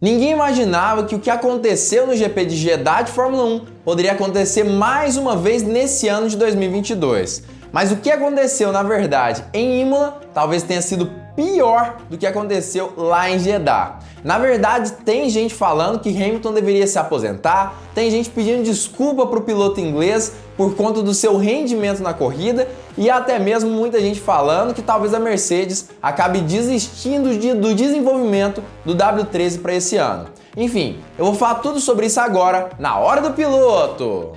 Ninguém imaginava que o que aconteceu no GP de Jeddah de Fórmula 1 poderia acontecer mais uma vez nesse ano de 2022. Mas o que aconteceu, na verdade, em Imola, talvez tenha sido pior do que aconteceu lá em Jeddah. Na verdade, tem gente falando que Hamilton deveria se aposentar, tem gente pedindo desculpa para o piloto inglês por conta do seu rendimento na corrida e até mesmo muita gente falando que talvez a Mercedes acabe desistindo do desenvolvimento do W13 para esse ano. Enfim, eu vou falar tudo sobre isso agora, na Hora do Piloto!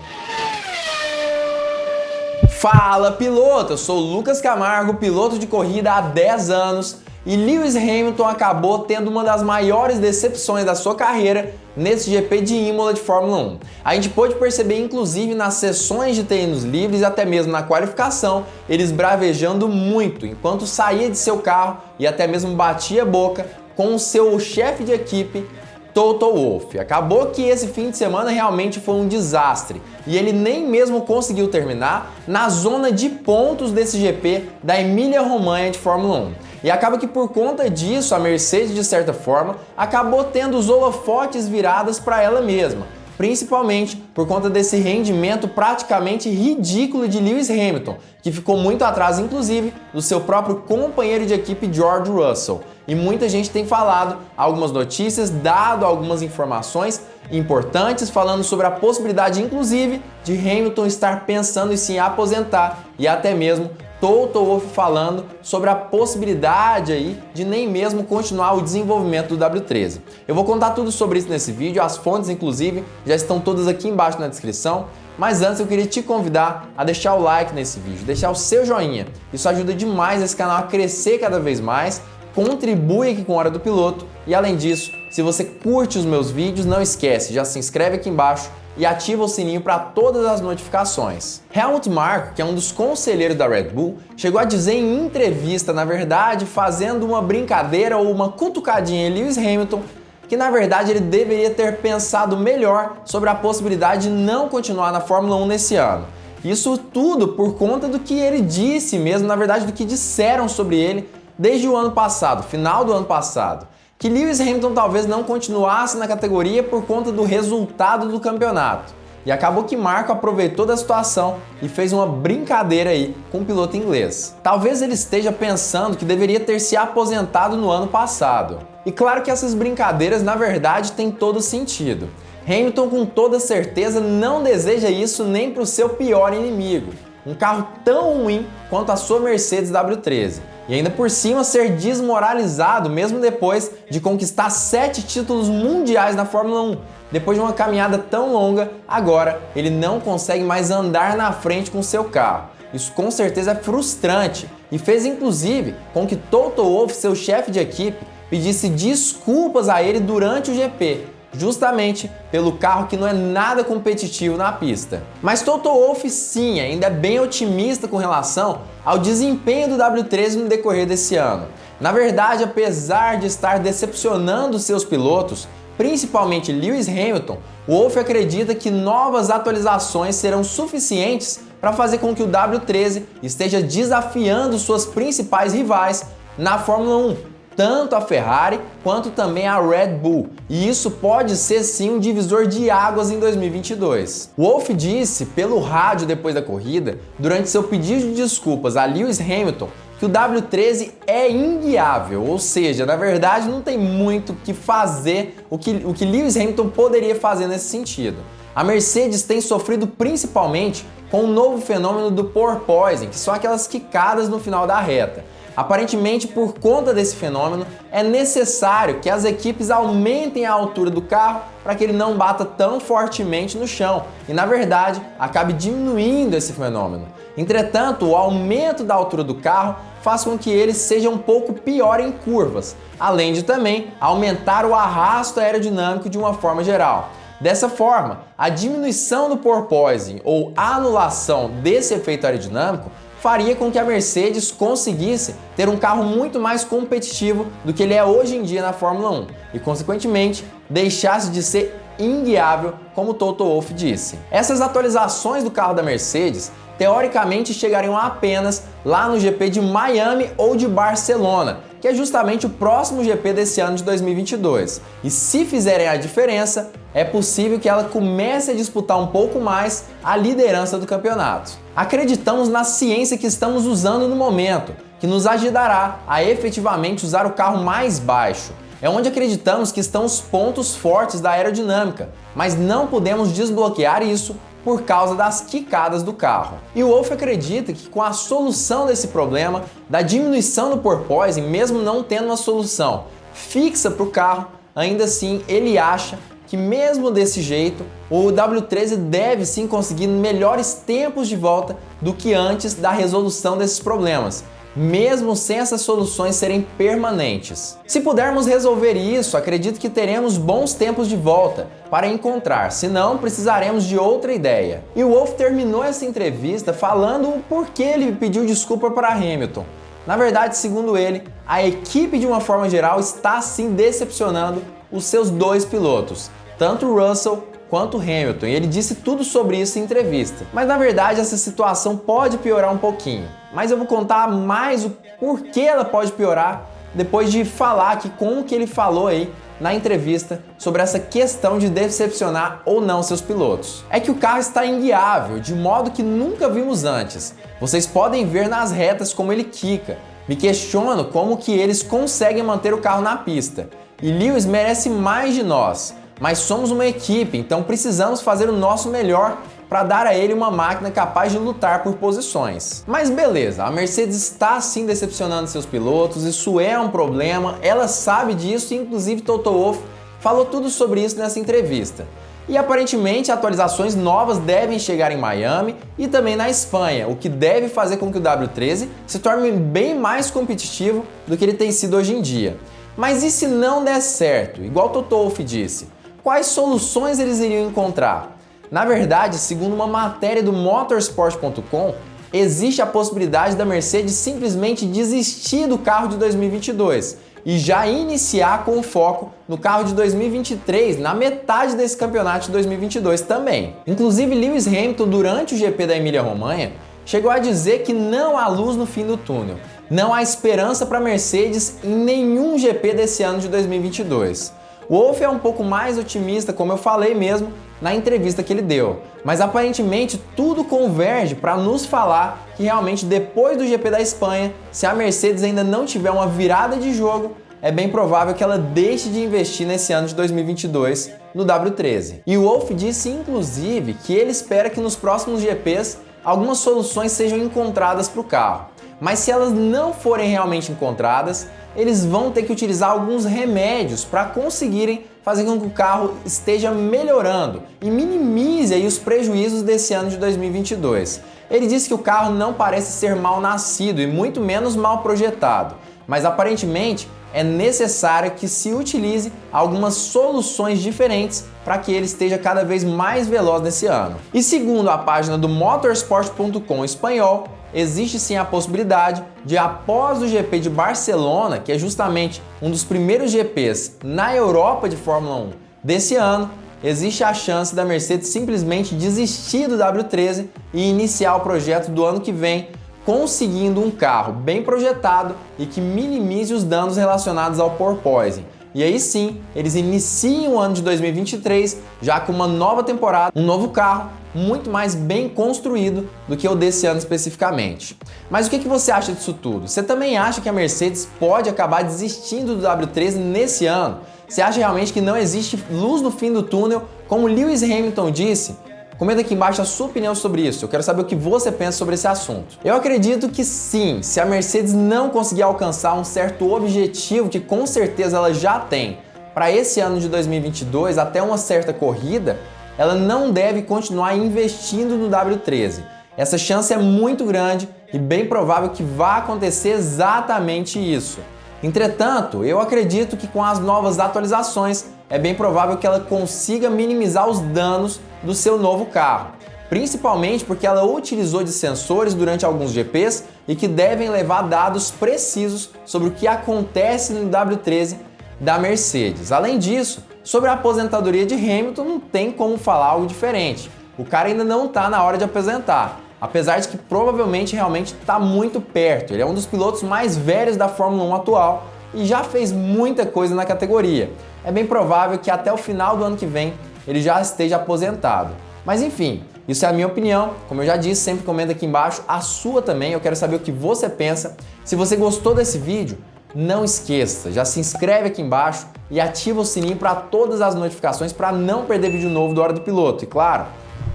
Fala piloto, eu sou o Lucas Camargo, piloto de corrida há 10 anos e Lewis Hamilton acabou tendo uma das maiores decepções da sua carreira nesse GP de Imola de Fórmula 1. A gente pôde perceber inclusive nas sessões de treinos livres e até mesmo na qualificação, eles bravejando muito enquanto saía de seu carro e até mesmo batia a boca com o seu chefe de equipe, Toto Wolff. Acabou que esse fim de semana realmente foi um desastre e ele nem mesmo conseguiu terminar na zona de pontos desse GP da Emília-Romanha de Fórmula 1. E acaba que por conta disso a Mercedes, de certa forma, acabou tendo os holofotes virados para ela mesma, principalmente por conta desse rendimento praticamente ridículo de Lewis Hamilton, que ficou muito atrás, inclusive, do seu próprio companheiro de equipe George Russell. E muita gente tem falado algumas notícias, dado algumas informações importantes, falando sobre a possibilidade, inclusive, de Hamilton estar pensando em se aposentar e até mesmo Toto Wolff falando sobre a possibilidade aí de nem mesmo continuar o desenvolvimento do W13. Eu vou contar tudo sobre isso nesse vídeo, as fontes inclusive já estão todas aqui embaixo na descrição, mas antes eu queria te convidar a deixar o like nesse vídeo, deixar o seu joinha, isso ajuda demais esse canal a crescer cada vez mais, contribui aqui com a Hora do Piloto e além disso, se você curte os meus vídeos, não esquece, já se inscreve aqui embaixo e ativa o sininho para todas as notificações. Helmut Marko, que é um dos conselheiros da Red Bull, chegou a dizer em entrevista, na verdade, fazendo uma brincadeira ou uma cutucadinha em Lewis Hamilton, que na verdade ele deveria ter pensado melhor sobre a possibilidade de não continuar na Fórmula 1 nesse ano. Isso tudo por conta do que ele disse mesmo, na verdade do que disseram sobre ele desde o ano passado, final do ano passado, que Lewis Hamilton talvez não continuasse na categoria por conta do resultado do campeonato. E acabou que Marko aproveitou da situação e fez uma brincadeira aí com o piloto inglês. Talvez ele esteja pensando que deveria ter se aposentado no ano passado. E claro que essas brincadeiras na verdade têm todo sentido. Hamilton com toda certeza não deseja isso nem para o seu pior inimigo, um carro tão ruim quanto a sua Mercedes W13. E ainda por cima ser desmoralizado mesmo depois de conquistar 7 títulos mundiais na Fórmula 1. Depois de uma caminhada tão longa, agora ele não consegue mais andar na frente com seu carro. Isso com certeza é frustrante e fez inclusive com que Toto Wolff, seu chefe de equipe, pedisse desculpas a ele durante o GP, justamente pelo carro que não é nada competitivo na pista. Mas Toto Wolff sim, ainda é bem otimista com relação ao desempenho do W13 no decorrer desse ano. Na verdade, apesar de estar decepcionando seus pilotos, principalmente Lewis Hamilton, Wolff acredita que novas atualizações serão suficientes para fazer com que o W13 esteja desafiando suas principais rivais na Fórmula 1. Tanto a Ferrari quanto também a Red Bull, e isso pode ser sim um divisor de águas em 2022. Wolff disse pelo rádio depois da corrida, durante seu pedido de desculpas a Lewis Hamilton, que o W13 é inguiável, ou seja, na verdade não tem muito o que fazer, o que Lewis Hamilton poderia fazer nesse sentido. A Mercedes tem sofrido principalmente com o novo fenômeno do porpoising, que são aquelas quicadas no final da reta. Aparentemente, por conta desse fenômeno, é necessário que as equipes aumentem a altura do carro para que ele não bata tão fortemente no chão e, na verdade, acabe diminuindo esse fenômeno. Entretanto, o aumento da altura do carro faz com que ele seja um pouco pior em curvas, além de também aumentar o arrasto aerodinâmico de uma forma geral. Dessa forma, a diminuição do porpoising ou anulação desse efeito aerodinâmico faria com que a Mercedes conseguisse ter um carro muito mais competitivo do que ele é hoje em dia na Fórmula 1 e, consequentemente, deixasse de ser inguiável, como Toto Wolff disse. Essas atualizações do carro da Mercedes teoricamente chegariam apenas lá no GP de Miami ou de Barcelona, que é justamente o próximo GP desse ano de 2022. E se fizerem a diferença, é possível que ela comece a disputar um pouco mais a liderança do campeonato. Acreditamos na ciência que estamos usando no momento, que nos ajudará a efetivamente usar o carro mais baixo. É onde acreditamos que estão os pontos fortes da aerodinâmica, mas não podemos desbloquear isso por causa das quicadas do carro. E o Wolff acredita que com a solução desse problema, da diminuição do porpoising, mesmo não tendo uma solução fixa para o carro, ainda assim ele acha que mesmo desse jeito, o W13 deve sim conseguir melhores tempos de volta do que antes da resolução desses problemas, mesmo sem essas soluções serem permanentes. Se pudermos resolver isso, acredito que teremos bons tempos de volta para encontrar, senão precisaremos de outra ideia. E o Wolff terminou essa entrevista falando o porquê ele pediu desculpa para Hamilton. Na verdade, segundo ele, a equipe de uma forma geral está sim decepcionando os seus dois pilotos, tanto o Russell quanto o Hamilton, e ele disse tudo sobre isso em entrevista. Mas na verdade essa situação pode piorar um pouquinho, mas eu vou contar mais o porquê ela pode piorar depois de falar aqui como que ele falou aí na entrevista sobre essa questão de decepcionar ou não seus pilotos. É que o carro está inguiável, de modo que nunca vimos antes. Vocês podem ver nas retas como ele quica. Me questiono como que eles conseguem manter o carro na pista. E Lewis merece mais de nós. Mas somos uma equipe, então precisamos fazer o nosso melhor para dar a ele uma máquina capaz de lutar por posições. Mas beleza, a Mercedes está sim decepcionando seus pilotos, isso é um problema, ela sabe disso e inclusive Toto Wolff falou tudo sobre isso nessa entrevista. E aparentemente atualizações novas devem chegar em Miami e também na Espanha, o que deve fazer com que o W13 se torne bem mais competitivo do que ele tem sido hoje em dia. Mas e se não der certo, igual Toto Wolff disse? Quais soluções eles iriam encontrar? Na verdade, segundo uma matéria do motorsport.com, existe a possibilidade da Mercedes simplesmente desistir do carro de 2022 e já iniciar com foco no carro de 2023, na metade desse campeonato de 2022 também. Inclusive, Lewis Hamilton, durante o GP da Emília-Romanha, chegou a dizer que não há luz no fim do túnel. Não há esperança para a Mercedes em nenhum GP desse ano de 2022. O Wolff é um pouco mais otimista, como eu falei mesmo na entrevista que ele deu, mas aparentemente tudo converge para nos falar que realmente depois do GP da Espanha, se a Mercedes ainda não tiver uma virada de jogo, é bem provável que ela deixe de investir nesse ano de 2022 no W13. E o Wolff disse inclusive que ele espera que nos próximos GPs algumas soluções sejam encontradas para o carro. Mas se elas não forem realmente encontradas, eles vão ter que utilizar alguns remédios para conseguirem fazer com que o carro esteja melhorando e minimize aí os prejuízos desse ano de 2022. Ele disse que o carro não parece ser mal nascido e muito menos mal projetado, mas aparentemente é necessário que se utilize algumas soluções diferentes para que ele esteja cada vez mais veloz nesse ano. E segundo a página do motorsport.com espanhol, existe sim a possibilidade de, após o GP de Barcelona, que é justamente um dos primeiros GPs na Europa de Fórmula 1 desse ano, existe a chance da Mercedes simplesmente desistir do W13 e iniciar o projeto do ano que vem, conseguindo um carro bem projetado e que minimize os danos relacionados ao porpoising. E aí sim, eles iniciam o ano de 2023 já com uma nova temporada, um novo carro, muito mais bem construído do que o desse ano especificamente. Mas o que você acha disso tudo? Você também acha que a Mercedes pode acabar desistindo do W13 nesse ano? Você acha realmente que não existe luz no fim do túnel, como Lewis Hamilton disse? Comenta aqui embaixo a sua opinião sobre isso, eu quero saber o que você pensa sobre esse assunto. Eu acredito que sim, se a Mercedes não conseguir alcançar um certo objetivo, que com certeza ela já tem, para esse ano de 2022, até uma certa corrida, ela não deve continuar investindo no W13. Essa chance é muito grande e bem provável que vá acontecer exatamente isso. Entretanto, eu acredito que com as novas atualizações é bem provável que ela consiga minimizar os danos do seu novo carro, principalmente porque ela utilizou de sensores durante alguns GPs e que devem levar dados precisos sobre o que acontece no W13 da Mercedes. Além disso, sobre a aposentadoria de Hamilton não tem como falar algo diferente. O cara ainda não está na hora de aposentar, apesar de que provavelmente realmente está muito perto. Ele é um dos pilotos mais velhos da Fórmula 1 atual e já fez muita coisa na categoria. É bem provável que até o final do ano que vem ele já esteja aposentado. Mas enfim, isso é a minha opinião. Como eu já disse, sempre comenta aqui embaixo a sua também. Eu quero saber o que você pensa. Se você gostou desse vídeo, não esqueça, já se inscreve aqui embaixo e ativa o sininho para todas as notificações para não perder vídeo novo do Hora do Piloto. E claro,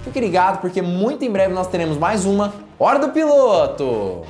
fique ligado porque muito em breve nós teremos mais uma Hora do Piloto!